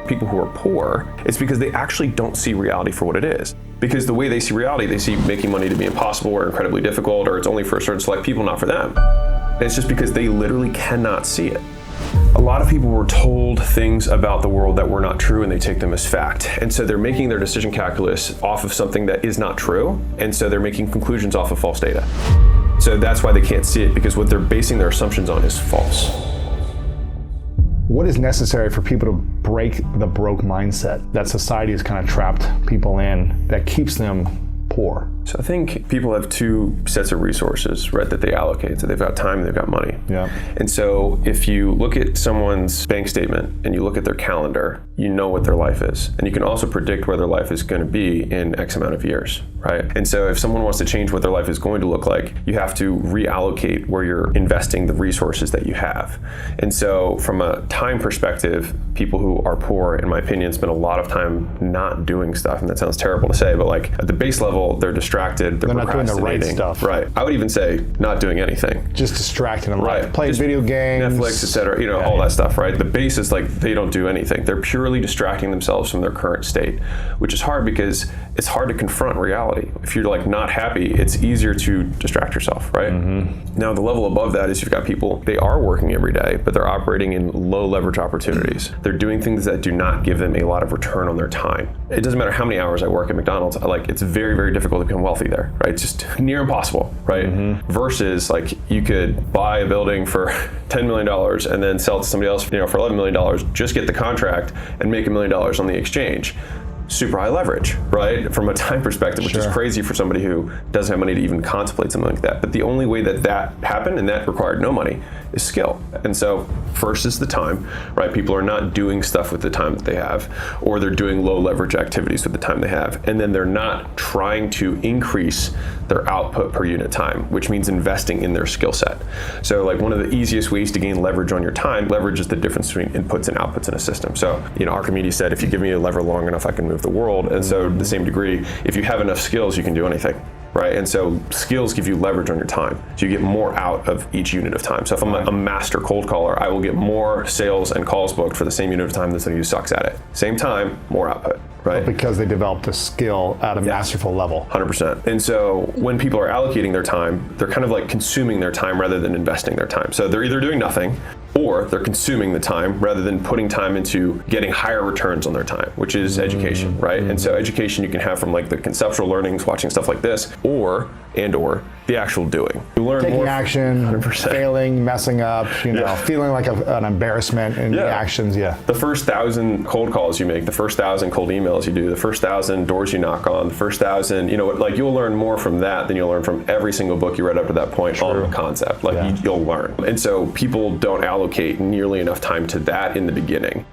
people who are poor, it's because they actually don't see reality for what it is. Because the way they see reality, they see making money to be impossible or incredibly difficult, or it's only for a certain select people, not for them. And it's just because they literally cannot see it. A lot of people were told things about the world that were not true and they take them as fact. And so they're making their decision calculus off of something that is not true. And so they're making conclusions off of false data. So that's why they can't see it, because what they're basing their assumptions on is false. What is necessary for people to break the broke mindset that society has kind of trapped people in that keeps them poor? So I think people have two sets of resources, right, that they allocate. So they've got time and they've got money. Yeah. And so if you look at someone's bank statement and you look at their calendar, you know what their life is. And you can also predict where their life is going to be in X amount of years, right? And so if someone wants to change what their life is going to look like, you have to reallocate where you're investing the resources that you have. And so from a time perspective, people who are poor, in my opinion, spend a lot of time not doing stuff. And that sounds terrible to say, but like at the base level, they're distracted, they're not doing the right stuff. Right. I would even say not doing anything. Just distracting them, right? Like playing video games, Netflix, etc. All that stuff, right? The base is like they don't do anything. They're purely distracting themselves from their current state, which is hard because it's hard to confront reality. If you're like not happy, it's easier to distract yourself, right? Mm-hmm. Now the level above that is you've got people, they are working every day, but they're operating in low leverage opportunities. They're doing things that do not give them a lot of return on their time. It doesn't matter how many hours I work at McDonald's, like it's very, very difficult to become wealthy there, right? It's just near impossible, right? Mm-hmm. Versus like you could buy a building for $10 million and then sell it to somebody else, for $11 million, just get the contract and make $1 million on the exchange. Super high leverage, right? From a time perspective, which is crazy for somebody who doesn't have money to even contemplate something like that. But the only way that happened, and that required no money, is skill. And so first is the time, right? People are not doing stuff with the time that they have, or they're doing low leverage activities with the time they have. And then they're not trying to increase their output per unit time, which means investing in their skill set. So like one of the easiest ways to gain leverage on your time, leverage is the difference between inputs and outputs in a system. So, Archimedes said, if you give me a lever long enough, I can move the world. And so to the same degree, if you have enough skills, you can do anything. Right, and so skills give you leverage on your time. So you get more out of each unit of time. So if I'm a master cold caller, I will get more sales and calls booked for the same unit of time than somebody who sucks at it. Same time, more output, right? Because they developed a skill at a masterful level. 100%. And so when people are allocating their time, they're kind of like consuming their time rather than investing their time. So they're either doing nothing, or they're consuming the time rather than putting time into getting higher returns on their time, which is education, right? And so education you can have from like the conceptual learnings, watching stuff like this, or the actual doing. You learn taking more action, 100%. Failing, messing up, feeling like an embarrassment in the actions, The first 1,000 cold calls you make, the first 1,000 cold emails you do, the first 1,000 doors you knock on, the first 1,000, you'll learn more from that than you'll learn from every single book you read up to that point on the concept. You'll learn. And so people don't allocate nearly enough time to that in the beginning.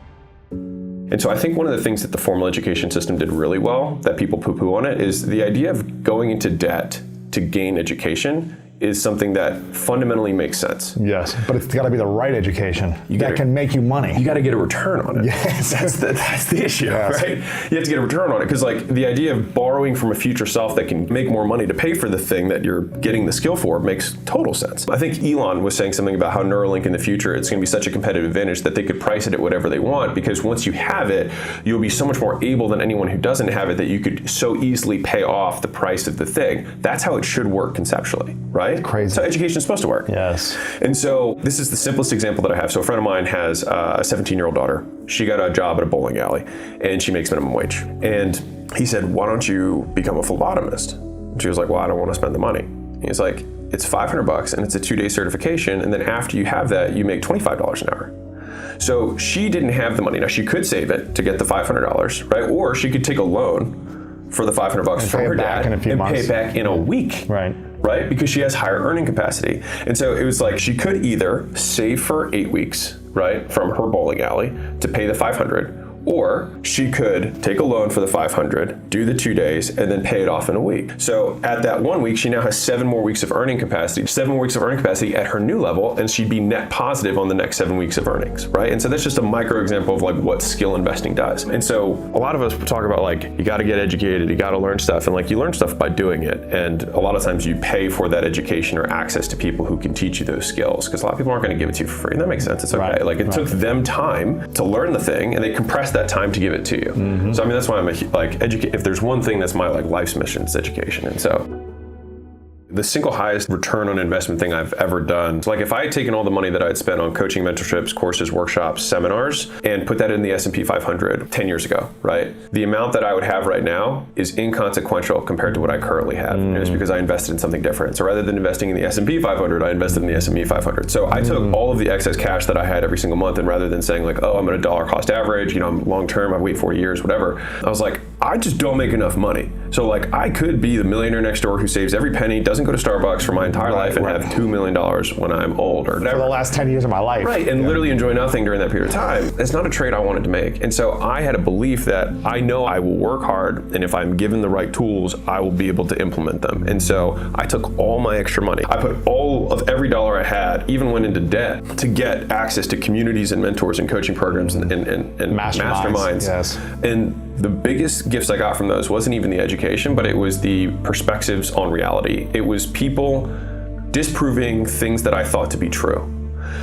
And so I think one of the things that the formal education system did really well, that people poo-poo on it, is the idea of going into debt to gain education is something that fundamentally makes sense. Yes, but it's got to be the right education that can make you money. You got to get a return on it. Yes. That's the issue, right? You have to get a return on it, because like the idea of borrowing from a future self that can make more money to pay for the thing that you're getting the skill for makes total sense. I think Elon was saying something about how Neuralink in the future, it's going to be such a competitive advantage that they could price it at whatever they want, because once you have it, you'll be so much more able than anyone who doesn't have it that you could so easily pay off the price of the thing. That's how it should work conceptually, right? Crazy. So education is supposed to work. Yes. And so this is the simplest example that I have. So a friend of mine has a 17-year-old daughter. She got a job at a bowling alley and she makes minimum wage. And he said, why don't you become a phlebotomist? And she was like, well, I don't want to spend the money. He's like, it's $500 and it's a 2-day certification. And then after you have that, you make $25 an hour. So she didn't have the money. Now she could save it to get the $500, right? Or she could take a loan for the $500 from her dad and pay it back in a week. Right? Because she has higher earning capacity. And so it was like she could either save for 8 weeks, right, from her bowling alley to pay the $500, or she could take a loan for the $500, do the 2 days, and then pay it off in a week. So at that 1 week, she now has 7 more weeks of earning capacity, 7 more weeks of earning capacity at her new level, and she'd be net positive on the next 7 weeks of earnings, right? And so that's just a micro example of like what skill investing does. And so a lot of us talk about like, you gotta get educated, you gotta learn stuff, and like you learn stuff by doing it. And a lot of times you pay for that education or access to people who can teach you those skills, because a lot of people aren't gonna give it to you for free, and that makes sense, it's okay. Like it took them time to learn the thing, and they compressed invest that time to give it to you. So I mean, that's why I'm if there's one thing that's my life's mission, it's education. And so the single highest return on investment thing I've ever done. So if I had taken all the money that I had spent on coaching, mentorships, courses, workshops, seminars, and put that in the S&P 500 10 years ago, right? The amount that I would have right now is inconsequential compared to what I currently have. And it's because I invested in something different. So rather than investing in the S&P 500, I invested in the S&P 500. So I took all of the excess cash that I had every single month, and rather than saying oh, I'm at a dollar cost average, I'm long term, I wait 40 years, whatever. I was like, I just don't make enough money. So I could be the millionaire next door who saves every penny, doesn't go to Starbucks for my entire life, and have $2 million when I'm old or never. For the last 10 years of my life. Right, and literally enjoy nothing during that period of time. It's not a trade I wanted to make. And so I had a belief that I know I will work hard, and if I'm given the right tools, I will be able to implement them. And so I took all my extra money. I put all of every dollar I had, even went into debt, to get access to communities and mentors and coaching programs and masterminds. Yes. And the biggest gifts I got from those wasn't even the education, but it was the perspectives on reality. It was people disproving things that I thought to be true.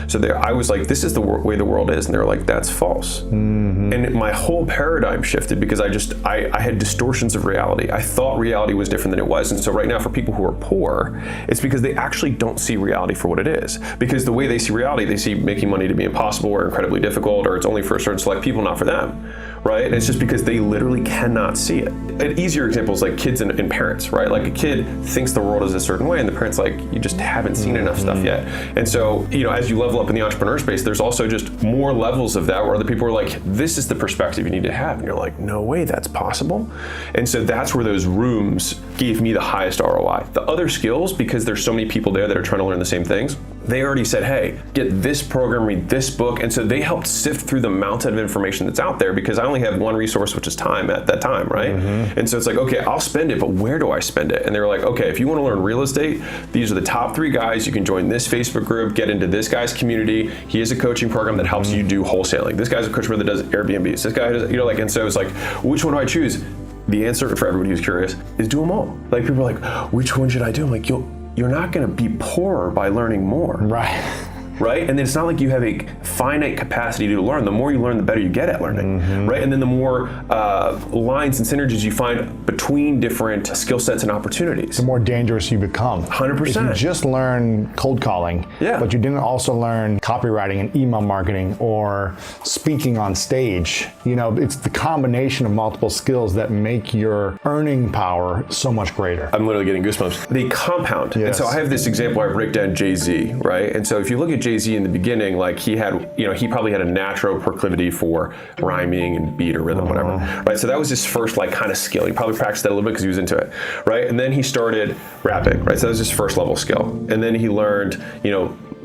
So I was like, this is the way the world is. And they were like, that's false. And my whole paradigm shifted because I had distortions of reality. I thought reality was different than it was. And so right now for people who are poor, it's because they actually don't see reality for what it is. Because the way they see reality, they see making money to be impossible or incredibly difficult, or it's only for a certain select people, not for them. Right? And it's just because they literally cannot see it. An easier example is kids and parents, right? A kid thinks the world is a certain way, and the parent's like, you just haven't seen enough stuff yet. And so, as you level up in the entrepreneur space, there's also just more levels of that where other people are like, this is the perspective you need to have. And you're like, no way, that's possible. And so that's where those rooms gave me the highest ROI. The other skills, because there's so many people there that are trying to learn the same things, they already said, hey, get this program, read this book. And so they helped sift through the mountain of information that's out there, because I only have one resource, which is time at that time, right? And so it's like, okay, I'll spend it, but where do I spend it? And they were like, okay, if you want to learn real estate, these are the top 3 guys. You can join this Facebook group, get into this guy's community. He has a coaching program that helps you do wholesaling. This guy's a coach that does Airbnbs. This guy does, and so it's like, which one do I choose? The answer for everybody who's curious is do them all. People are like, which one should I do? I'm like, you're not going to be poorer by learning more. Right? And then it's not like you have a finite capacity to learn. The more you learn, the better you get at learning, right? And then the more lines and synergies you find between different skill sets and opportunities, the more dangerous you become. 100%. If you just learn cold calling, but you didn't also learn copywriting and email marketing or speaking on stage, it's the combination of multiple skills that make your earning power so much greater. I'm literally getting goosebumps. They compound. And so I have this example, I break down Jay-Z, right? And so if you look at Jay-Z in the beginning, he had, he probably had a natural proclivity for rhyming and beat or rhythm, whatever, right? So that was his first kind of skill. He probably practiced that a little bit because he was into it, right? And then he started rapping, right? So that was his first level skill. And then he learned,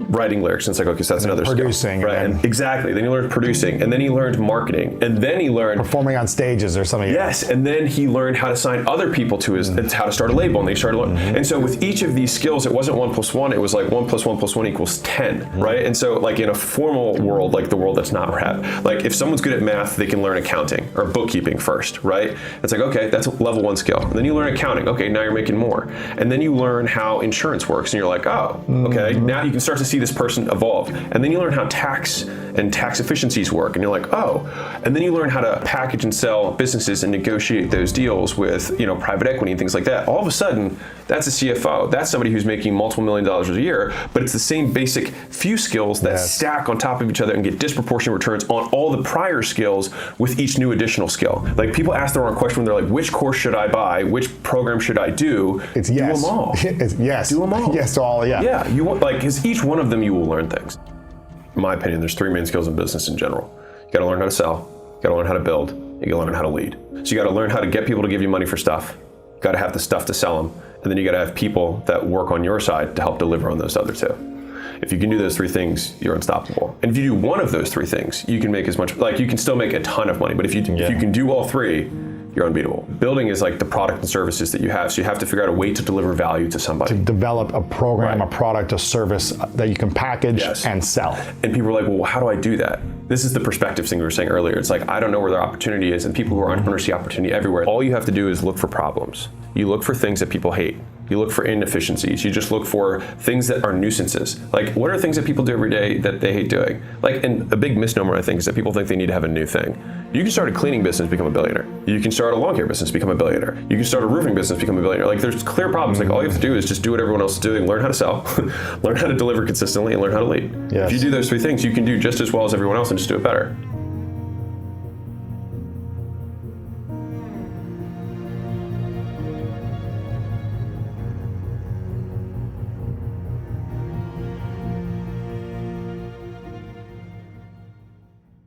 writing lyrics. And it's like, okay, so that's another producing, skill. Right, and exactly. Then he learned producing, and then he learned marketing, and then he learned performing on stages or something. Yes, and then he learned how to sign other people to his, how to start a label, and they started learning. And so with each of these skills, it wasn't 1 + 1, it was 1 + 1 + 1 = 10, right? And so in a formal world, the world that's not rap, if someone's good at math, they can learn accounting or bookkeeping first, right? It's like, okay, that's a level 1 skill. And then you learn accounting, okay, now you're making more. And then you learn how insurance works, and you're like, oh, okay, now you can start to see this person evolve. And then you learn how tax and tax efficiencies work, and you're like, oh. And then you learn how to package and sell businesses and negotiate those deals with, private equity and things like that. All of a sudden, that's a CFO. That's somebody who's making multiple $1 million a year, but it's the same basic few skills that stack on top of each other and get disproportionate returns on all the prior skills with each new additional skill. People ask the wrong question when they're like, which course should I buy? Which program should I do? It's do yes. them all. It's yes. Do them all. Yes to all, yeah. Yeah, you want, because each one of them you will learn things. In my opinion, there's 3 main skills in business in general. You gotta learn how to sell, you gotta learn how to build, you gotta learn how to lead. So you gotta learn how to get people to give you money for stuff, you gotta have the stuff to sell them, and then you gotta have people that work on your side to help deliver on those other 2. If you can do those 3 things, you're unstoppable. And if you do one of those 3 things, you can make as much, you can still make a ton of money, but if you can do all 3, you're unbeatable. Building is the product and services that you have, so you have to figure out a way to deliver value to somebody. To develop a program, a product, a service that you can package and sell. And people are like, well, how do I do that? This is the perspective thing we were saying earlier. It's I don't know where their opportunity is, and people who are entrepreneurs see opportunity everywhere. All you have to do is look for problems. You look for things that people hate. You look for inefficiencies. You just look for things that are nuisances. What are things that people do every day that they hate doing? And a big misnomer, I think, is that people think they need to have a new thing. You can start a cleaning business, become a billionaire. You can start a lawn care business, become a billionaire. You can start a roofing business, become a billionaire. Like there's clear problems. Like all you have to do is just do what everyone else is doing, learn how to sell, learn how to deliver consistently, and learn how to lead. Yes. If you do those three things, you can do just as well as everyone else and just do it better.